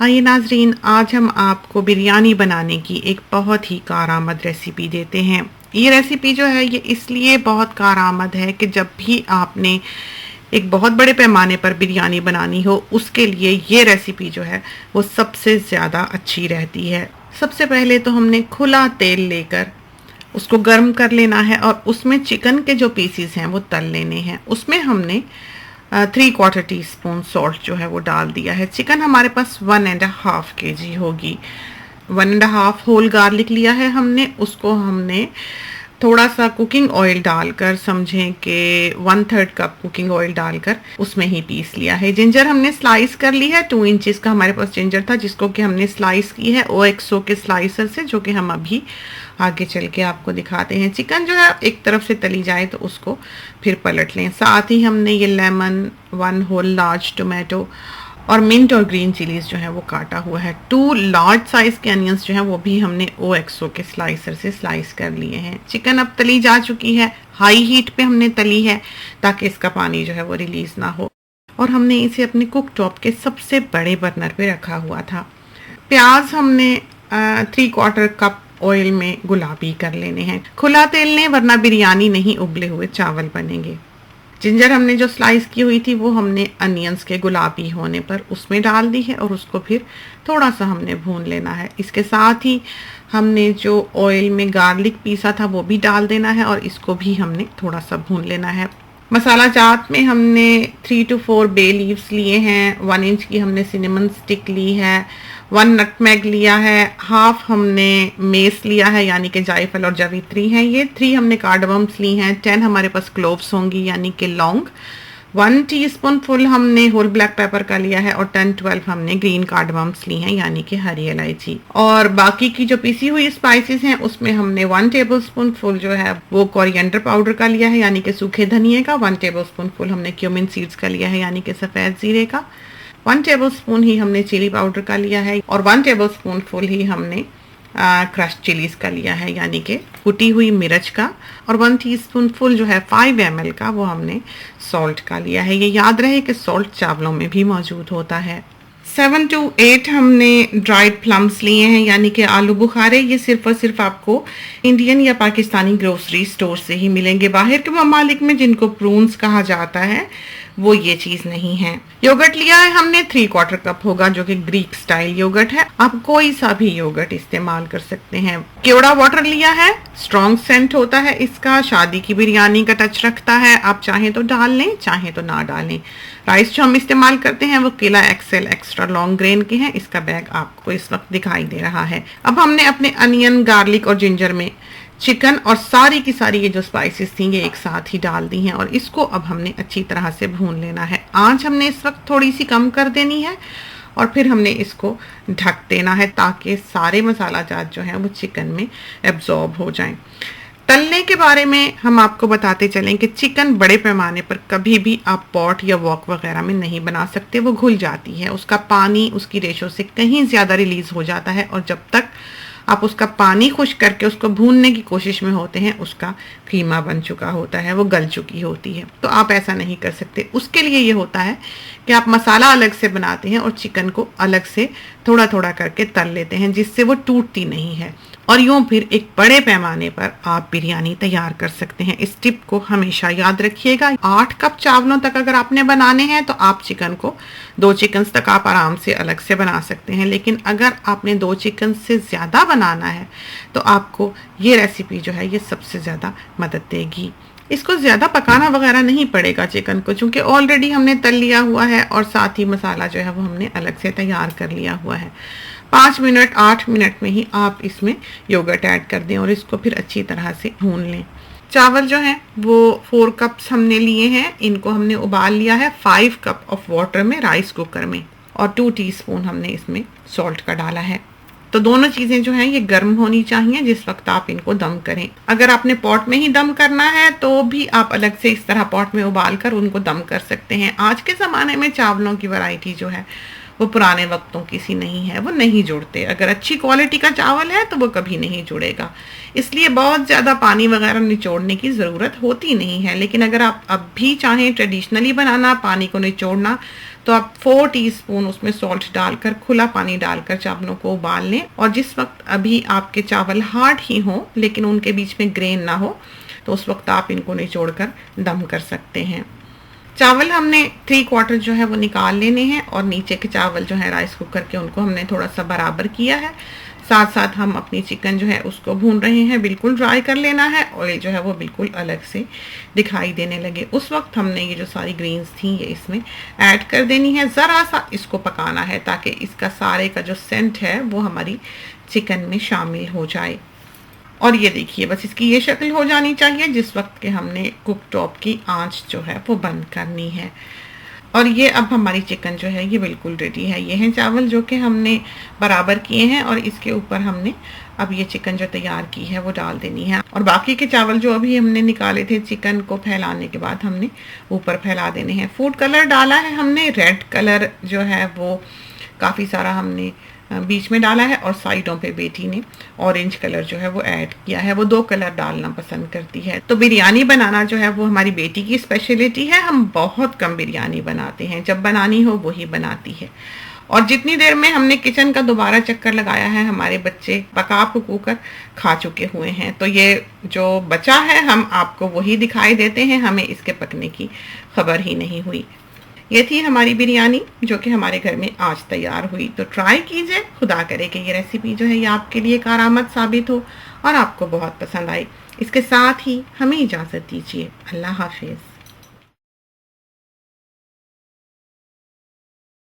आइए नाजरीन, आज हम आपको बिरयानी बनाने की एक बहुत ही कारआमद रेसिपी देते हैं। ये रेसिपी जो है ये इसलिए बहुत कारआमद है कि जब भी आपने एक बहुत बड़े पैमाने पर बिरयानी बनानी हो, उसके लिए ये रेसिपी जो है वो सबसे ज़्यादा अच्छी रहती है। सबसे पहले तो हमने खुला तेल लेकर उसको गर्म कर लेना है और उसमें चिकन के जो पीसीज हैं वो तल लेने हैं। उसमें हमने 3/4 टीस्पून सॉल्ट जो है वो डाल दिया है। चिकन हमारे पास 1.5 kg होगी। 1.5 होल गार्लिक लिया है हमने, उसको हमने थोड़ा सा कुकिंग ऑयल डालकर, समझें कि 1/3 कप कुकिंग ऑयल डालकर उसमें ही पीस लिया है। जिंजर हमने स्लाइस कर ली है, 2 इंचेस का हमारे पास जिंजर था जिसको कि हमने स्लाइस की है OXO के स्लाइसर से, जो कि हम अभी आगे चल के आपको दिखाते हैं। चिकन जो है एक तरफ से तली जाए तो उसको फिर पलट लें। साथ ही हमने ये लेमन, 1 होल लार्ज टोमेटो और मिंट और ग्रीन चिलीज जो है वो काटा हुआ है। 2 लार्ज साइज के अनियंस जो है वो भी हमने OXO के स्लाइसर से स्लाइस कर लिए हैं। चिकन अब तली जा चुकी है, हाई हीट पे हमने तली है ताकि इसका पानी जो है वो रिलीज ना हो, और हमने इसे अपने कुक टॉप के सबसे बड़े बर्नर पे रखा हुआ था। प्याज हमने 3/4 कप ऑयल में गुलाबी कर लेने हैं। खुला तेल लें वरना बिरयानी नहीं उबले हुए चावल बनेंगे। जिंजर हमने जो स्लाइस की हुई थी वो हमने अनियंस के गुलाबी होने पर उसमें डाल दी है और उसको फिर थोड़ा सा हमने भून लेना है। इसके साथ ही हमने जो ऑयल में गार्लिक पीसा था वो भी डाल देना है और इसको भी हमने थोड़ा सा भून लेना है। मसाला जात में हमने 3 to 4 बे लीव्स लिए हैं, 1 इंच की हमने सिनेमन स्टिक ली है, 1 नटमेग लिया है, हाफ हमने मेस लिया है यानी कि जायफल और जावित्री हैं ये, 3 हमने कार्डमम्स ली हैं, 10 हमारे पास क्लोव्स होंगी यानी कि लौंग, 1 टीस्पून फुल हमने होल ब्लैक पेपर का लिया है और 10-12 हमने ग्रीन कार्डमम्स ली हैं यानी कि हरी इलायची। और बाकी की जो पिसी हुई स्पाइसेस हैं उसमें हमने 1 टेबलस्पून फुल जो है वो कोरिएंडर पाउडर का लिया है यानी कि सूखे धनिए का, 1 टेबलस्पून फुल हमने क्यूमिन सीड्स का लिया है यानी कि सफ़ेद जीरे का, 1 टेबलस्पून ही हमने चिली पाउडर का लिया है और 1 टेबलस्पून फुल ही हमने क्रश चिलीज का लिया है यानी कि कुटी हुई मिर्च का, और 1 टीस्पून फुल जो है 5 ml का वो हमने सॉल्ट का लिया है। ये याद रहे कि सॉल्ट चावलों में भी मौजूद होता है। 7 to 8 हमने ड्राइड प्लम्स लिए हैं यानी कि आलू बुखारे। ये सिर्फ और सिर्फ आपको इंडियन या पाकिस्तानी ग्रोसरी स्टोर से ही मिलेंगे। बाहर के ममालिक में जिनको प्रून्स कहा जाता है वो ये चीज नहीं है। योगर्ट लिया है हमने 3/4 कप होगा, जो कि ग्रीक स्टाइल योगर्ट है। आप कोई सा भी योगर्ट इस्तेमाल कर सकते हैं। केवड़ा वाटर लिया है, स्ट्रॉन्ग सेंट होता है इसका, शादी की बिरयानी का टच रखता है। आप चाहें तो डाल लें, चाहें तो ना डालें। राइस जो हम इस्तेमाल करते हैं वो किला एक्सेल एक्स्ट्रा लॉन्ग ग्रेन के हैं। इसका बैग आपको इस वक्त दिखाई दे रहा है। अब हमने अपने अनियन, गार्लिक और जिंजर में चिकन और सारी की सारी ये जो स्पाइसेस थी ये एक साथ ही डाल दी हैं और इसको अब हमने अच्छी तरह से भून लेना है। आंच हमने इस वक्त थोड़ी सी कम कर देनी है और फिर हमने इसको ढक देना है ताकि सारे मसाला जात जो हैं वो चिकन में एब्जॉर्ब हो जाएं। तलने के बारे में हम आपको बताते चलें कि चिकन बड़े पैमाने पर कभी भी आप पॉट या वॉक वगैरह में नहीं बना सकते, वो घुल जाती है। उसका पानी उसकी रेशो से कहीं ज़्यादा रिलीज़ हो जाता है और जब तक आप उसका पानी खुश करके उसको भूनने की कोशिश में होते हैं उसका कीमा बन चुका होता है, वो गल चुकी होती है। तो आप ऐसा नहीं कर सकते। उसके लिए ये होता है कि आप मसाला अलग से बनाते हैं और चिकन को अलग से थोड़ा थोड़ा करके तल लेते हैं जिससे वो टूटती नहीं है, और यूं फिर एक बड़े पैमाने पर आप बिरयानी तैयार कर सकते हैं। इस टिप को हमेशा याद रखिएगा। 8 कप चावलों तक अगर आपने बनाने हैं तो आप चिकन को 2 चिकन्स तक आप आराम से अलग से बना सकते हैं, लेकिन अगर आपने 2 चिकन से ज़्यादा बनाना है तो आपको ये रेसिपी जो है ये सबसे ज़्यादा मदद देगी। इसको ज़्यादा पकाना वगैरह नहीं पड़ेगा चिकन को, चूँकि ऑलरेडी हमने तल लिया हुआ है और साथ ही मसाला जो है वो हमने अलग से तैयार कर लिया हुआ है। 5 मिनट 8 मिनट में ही आप इसमें योगर्ट ऐड कर दें और इसको फिर अच्छी तरह से भून लें। चावल जो हैं वो 4 कप्स हमने लिए हैं, इनको हमने उबाल लिया है 5 कप ऑफ वाटर में राइस कुकर में, और 2 टीस्पून हमने इसमें सॉल्ट का डाला है। तो दोनों चीज़ें जो हैं ये गर्म होनी चाहिए जिस वक्त आप इनको दम करें। अगर आपने पॉट में ही दम करना है तो भी आप अलग से इस तरह पॉट में उबाल कर उनको दम कर सकते हैं। आज के ज़माने में चावलों की वैरायटी जो है वो पुराने वक्तों की सी नहीं है, वो नहीं जुड़ते। अगर अच्छी क्वालिटी का चावल है तो वो कभी नहीं जुड़ेगा, इसलिए बहुत ज़्यादा पानी वगैरह निचोड़ने की ज़रूरत होती नहीं है। लेकिन अगर आप अब भी चाहें ट्रेडिशनली बनाना, पानी को निचोड़ना, तो आप 4 टीस्पून उसमें सॉल्ट डालकर खुला पानी डालकर चावलों को उबाल लें। और जिस वक्त अभी आपके चावल हार्ड ही हों लेकिन उनके बीच में ग्रेन ना हो, तो उस वक्त आप इनको निचोड़कर दम कर सकते हैं। चावल हमने 3/4 जो है वो निकाल लेने हैं और नीचे के चावल जो है राइस कुकर के उनको हमने थोड़ा सा बराबर किया है। साथ साथ हम अपनी चिकन जो है उसको भून रहे हैं, बिल्कुल ड्राई कर लेना है। ऑयल जो है वो बिल्कुल अलग से दिखाई देने लगे उस वक्त हमने ये जो सारी ग्रीन्स थी ये इसमें ऐड कर देनी है। ज़रा सा इसको पकाना है ताकि इसका सारे का जो सेंट है वो हमारी चिकन में शामिल हो जाए। और ये देखिए बस इसकी ये शक्ल हो जानी चाहिए जिस वक्त के हमने कुक टॉप की आंच जो है वो बंद करनी है। और ये अब हमारी चिकन जो है ये बिल्कुल रेडी है। ये हैं चावल जो कि हमने बराबर किए हैं और इसके ऊपर हमने अब ये चिकन जो तैयार की है वो डाल देनी है। और बाकी के चावल जो अभी हमने निकाले थे चिकन को फैलाने के बाद हमने ऊपर फैला देने हैं। फूड कलर डाला है हमने, रेड कलर जो है वो काफ़ी सारा हमने बीच में डाला है और साइडों पे बेटी ने ऑरेंज कलर जो है वो ऐड किया है। वो 2 कलर डालना पसंद करती है। तो बिरयानी बनाना जो है वो हमारी बेटी की स्पेशलिटी है। हम बहुत कम बिरयानी बनाते हैं, जब बनानी हो वही बनाती है। और जितनी देर में हमने किचन का दोबारा चक्कर लगाया है हमारे बच्चे पका पकूकर खा चुके हुए हैं। तो ये जो बचा है हम आपको वही दिखाई देते हैं, हमें इसके पकने की खबर ही नहीं हुई। ये थी हमारी बिरयानी जो कि हमारे घर में आज तैयार हुई। तो ट्राई कीजिए, खुदा करे कि ये रेसिपी जो है ये आपके लिए कारआमद साबित हो और आपको बहुत पसंद आए। इसके साथ ही हमें इजाज़त दीजिए। अल्लाह हाफिज़।